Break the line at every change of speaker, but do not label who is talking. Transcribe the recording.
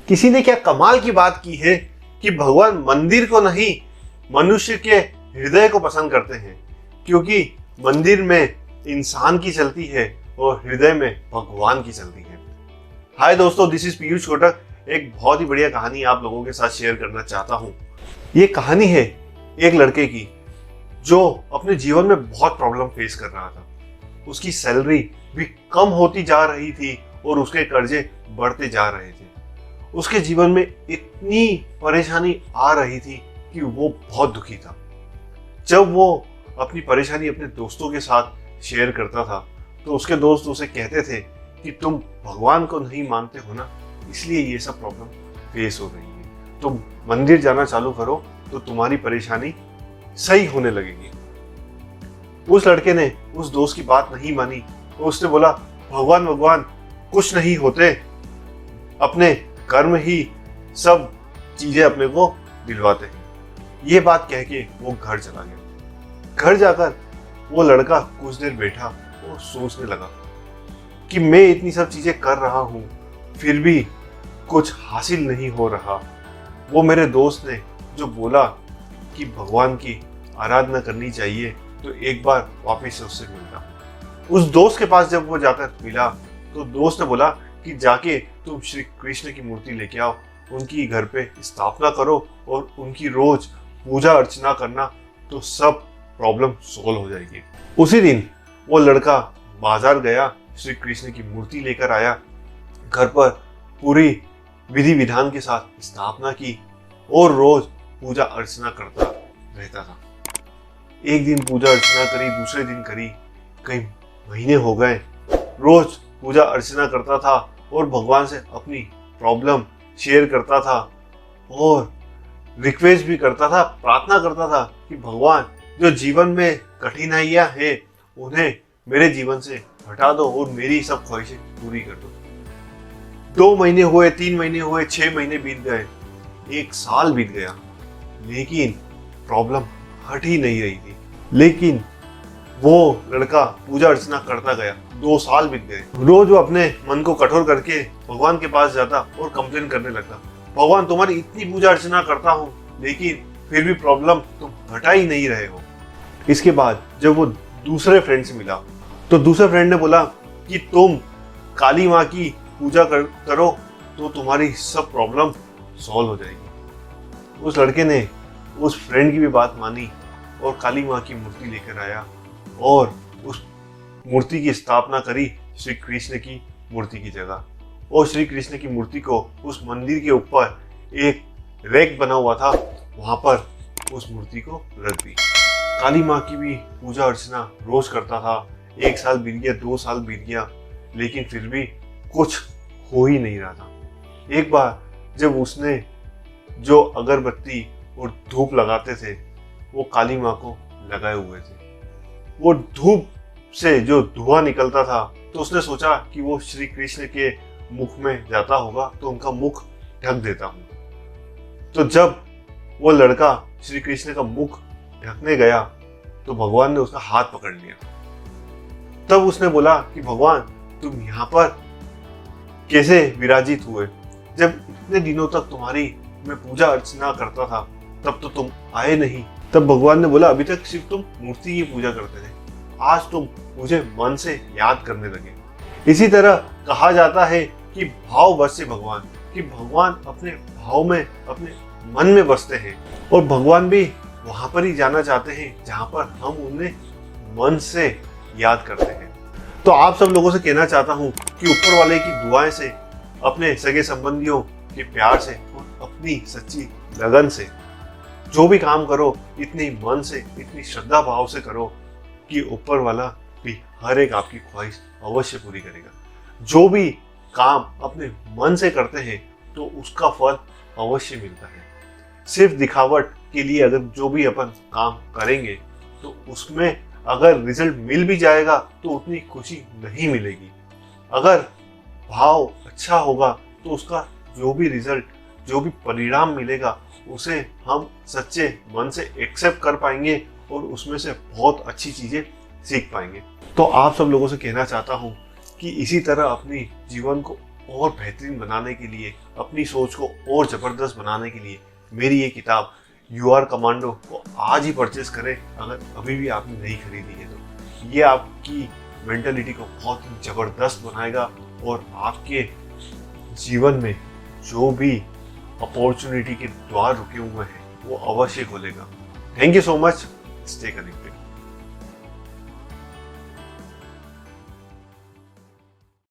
किसी ने क्या कमाल की बात की है कि भगवान मंदिर को नहीं मनुष्य के हृदय को पसंद करते हैं, क्योंकि मंदिर में इंसान की चलती है और हृदय में भगवान की चलती है। हाय दोस्तों, दिस इज पीयूष कोटक। एक बहुत ही बढ़िया कहानी आप लोगों के साथ शेयर करना चाहता हूँ। ये कहानी है एक लड़के की जो अपने जीवन में बहुत प्रॉब्लम फेस कर रहा था। उसकी सैलरी भी कम होती जा रही थी और उसके कर्जे बढ़ते जा रहे थे। उसके जीवन में इतनी परेशानी आ रही थी कि वो बहुत दुखी था। जब वो अपनी परेशानी अपने दोस्तों के साथ शेयर करता था तो उसके दोस्त उसे कहते थे कि तुम भगवान को नहीं मानते हो ना, इसलिए ये सब प्रॉब्लम फेस हो रही है। तुम मंदिर जाना चालू करो तो तुम्हारी परेशानी सही होने लगेगी। उस लड़के ने उस दोस्त की बात नहीं मानी और उसने बोला, भगवान भगवान कुछ नहीं होते, अपने कर्म ही सब चीजें अपने को दिलवाते हैं। ये बात कह के वो घर चला गया। घर जाकर वो लड़का कुछ देर बैठा और सोचने लगा कि मैं इतनी सब चीजें कर रहा हूँ फिर भी कुछ हासिल नहीं हो रहा। वो मेरे दोस्त ने जो बोला कि भगवान की आराधना करनी चाहिए तो एक बार वापस से उससे मिलता। उस दोस्त के पास जब वो जाकर मिला तो दोस्त ने बोला कि जाके तुम श्री कृष्ण की मूर्ति लेके आओ, उनकी घर पे स्थापना करो और उनकी रोज पूजा अर्चना करना, तो सब प्रॉब्लम सोल्व हो जाएगी। उसी दिन वो लड़का बाजार गया, श्री कृष्ण की मूर्ति लेकर आया, घर पर पूरी विधि विधान के साथ स्थापना की और रोज पूजा अर्चना करता रहता था। एक दिन पूजा अर्चना करी, दूसरे दिन करी, कई महीने हो गए। रोज पूजा अर्चना करता था और भगवान से अपनी प्रॉब्लम शेयर करता था और रिक्वेस्ट भी करता था, प्रार्थना करता था कि भगवान जो जीवन में कठिनाइयां हैं उन्हें मेरे जीवन से हटा दो और मेरी सब ख्वाहिशें पूरी कर दो। 2 महीने हुए, 3 महीने हुए, 6 महीने बीत गए, 1 साल बीत गया, लेकिन प्रॉब्लम हट ही नहीं रही थी। लेकिन वो लड़का पूजा अर्चना करता गया। 2 साल बीत गए। रोज वो अपने मन को कठोर करके भगवान के पास जाता और कंप्लेन करने लगता, भगवान तुम्हारी इतनी पूजा अर्चना करता हूँ लेकिन फिर भी प्रॉब्लम तुम हटा ही नहीं रहे हो। इसके बाद जब वो दूसरे फ्रेंड से मिला तो दूसरे फ्रेंड ने बोला कि तुम काली माँ की पूजा करो तो तुम्हारी सब प्रॉब्लम सॉल्व हो जाएगी। उस लड़के ने उस फ्रेंड की भी बात मानी और काली माँ की मूर्ति लेकर आया और उस मूर्ति की स्थापना करी श्री कृष्ण की मूर्ति की जगह। और श्री कृष्ण की मूर्ति को उस मंदिर के ऊपर एक रैक बना हुआ था, वहां पर उस मूर्ति को रख दी। काली माँ की भी पूजा अर्चना रोज करता था। 1 साल बीत गया, 2 साल बीत गया, लेकिन फिर भी कुछ हो ही नहीं रहा था। एक बार जब उसने जो अगरबत्ती और धूप लगाते थे वो काली माँ को लगाए हुए थे, वो धूप से जो धुआं निकलता था तो उसने सोचा कि वो श्री कृष्ण के मुख में जाता होगा तो उनका मुख ढक देता हूँ। तो जब वो लड़का श्री कृष्ण का मुख ढकने गया तो भगवान ने उसका हाथ पकड़ लिया। तब उसने बोला कि भगवान तुम यहाँ पर कैसे विराजित हुए? जब इतने दिनों तक तुम्हारी मैं पूजा अर्चना करता था तब तो तुम आए नहीं। तब भगवान ने बोला, अभी तक सिर्फ तुम मूर्ति की पूजा करते थे, आज तुम मुझे मन से याद करने लगे। इसी तरह कहा जाता है कि भाव बसे भगवान, कि भगवान अपने भाव में, अपने मन में बसते हैं और भगवान भी वहां पर ही जाना चाहते हैं जहां पर हम उन्हें मन से याद करते हैं। तो आप सब लोगों से कहना चाहता हूं कि ऊपर वाले की दुआएं से, अपने सगे संबंधियों के प्यार से और अपनी सच्ची लगन से जो भी काम करो, इतनी मन से, इतनी श्रद्धा भाव से करो कि ऊपर वाला भी हर एक आपकी ख्वाहिश अवश्य पूरी करेगा। जो भी काम अपने मन से करते हैं तो उसका फल अवश्य मिलता है। सिर्फ दिखावट के लिए अगर जो भी अपन काम करेंगे तो उसमें अगर रिजल्ट मिल भी जाएगा तो उतनी खुशी नहीं मिलेगी। अगर भाव अच्छा होगा तो उसका जो भी रिजल्ट, जो भी परिणाम मिलेगा उसे हम सच्चे मन से एक्सेप्ट कर पाएंगे और उसमें से बहुत अच्छी चीजें सीख पाएंगे। तो आप सब लोगों से कहना चाहता हूँ कि इसी तरह अपनी जीवन को और बेहतरीन बनाने के लिए, अपनी सोच को और ज़बरदस्त बनाने के लिए मेरी ये किताब यू आर कमांडो को आज ही परचेस करें, अगर अभी भी आपने नहीं खरीदी है तो। ये आपकी मेंटलिटी को बहुत ज़बरदस्त बनाएगा और आपके जीवन में जो भी अपॉर्चुनिटी के द्वार रुके हुए हैं वो अवश्य खोलेगा। Thank you so much. Stay connected.